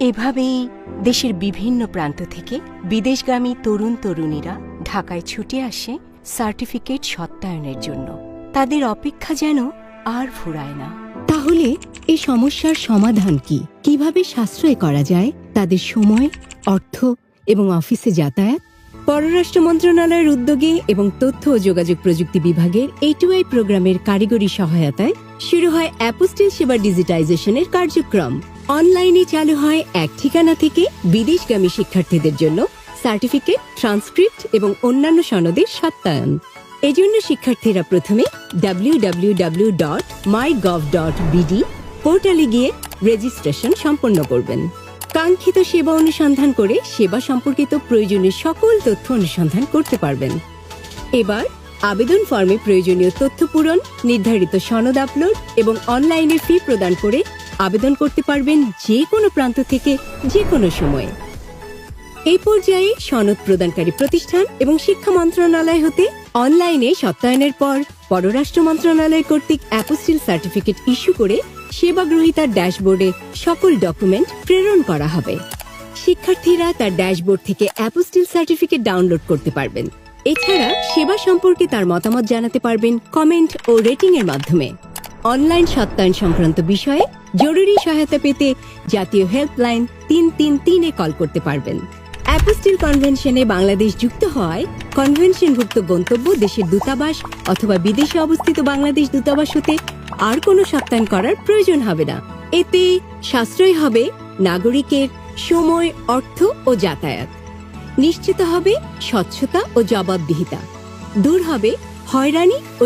এভাবেই দেশের বিভিন্ন প্রান্ত থেকে বিদেশগামী তরুণ তরুণীরা ঢাকায় ছুটে আসে সার্টিফিকেট সত্যায়নের জন্য। তাদের অপেক্ষা যেন আর ফুরায় না। তাহলে এই সমস্যার সমাধান কি? কিভাবে সাশ্রয় করা যায় তাদের সময়, অর্থ এবং অফিসে যাতায়াত? পররাষ্ট্র মন্ত্রণালয়ের উদ্যোগে এবং তথ্য ও যোগাযোগ প্রযুক্তি বিভাগের A2I প্রোগ্রামের কারিগরি সহায়তায় শুরু হয় অ্যাপোস্টিল সেবা ডিজিটাইজেশনের কার্যক্রম। অনলাইনে চালু হয় এক ঠিকানা থেকে বিদেশগামী শিক্ষার্থীদের জন্য সার্টিফিকেট, ট্রান্সক্রিপ্ট এবং অন্যান্য সনদের সত্যায়ন। এজন্য শিক্ষার্থীরা প্রথমে www.mygov.bd পোর্টালে গিয়ে রেজিস্ট্রেশন সম্পন্ন করবেন। কাঙ্ক্ষিত সেবা অনুসন্ধান করে সেবা সম্পর্কিত প্রয়োজনীয় সকল তথ্য অনুসন্ধান করতে পারবেন। এবার আবেদন ফর্মে প্রয়োজনীয় তথ্য পূরণ, নির্ধারিত সনদ আপলোড এবং অনলাইনে ফি প্রদান করে আবেদন করতে পারবেন যে কোনো প্রান্ত থেকে যে কোনো সময়ে। এই পর্যায়ে সনদ প্রদানকারী প্রতিষ্ঠান এবং শিক্ষা মন্ত্রণালয় হতে অনলাইনে সত্যায়নের পর পররাষ্ট্র মন্ত্রণালয় কর্তৃক অ্যাপোস্টিল সার্টিফিকেট ইস্যু করে সেবা গ্রহীতার ড্যাশবোর্ডে সকল ডকুমেন্ট প্রেরণ করা হবে। শিক্ষার্থীরা তার ড্যাশবোর্ড থেকে অ্যাপোস্টিল সার্টিফিকেট ডাউনলোড করতে পারবেন। এছাড়া সেবা সম্পর্কে তার মতামত জানাতে পারবেন কমেন্ট ও রেটিং এর মাধ্যমে। অনলাইন সত্যায়ন সংক্রান্ত বিষয়ে জরুরি সহায়তা পেতে জাতীয় হেল্পলাইন 333-এ কল করতে পারবেন। অ্যাপোস্টিল কনভেনশনে বাংলাদেশ যুক্ত হওয়ায় কনভেনশনভুক্ত গন্তব্য দেশের দূতাবাস অথবা বিদেশে অবস্থিত বাংলাদেশ দূতাবাস হতে আর কোনো সত্যায়ন করার প্রয়োজন হবে না। এতে সাশ্রয় হবে নাগরিকের সময়, অর্থ ও যাতায়াত। নিশ্চিত হবে স্বচ্ছতা ও জবাবদিহিতা। দূর হবে হয়রানি ও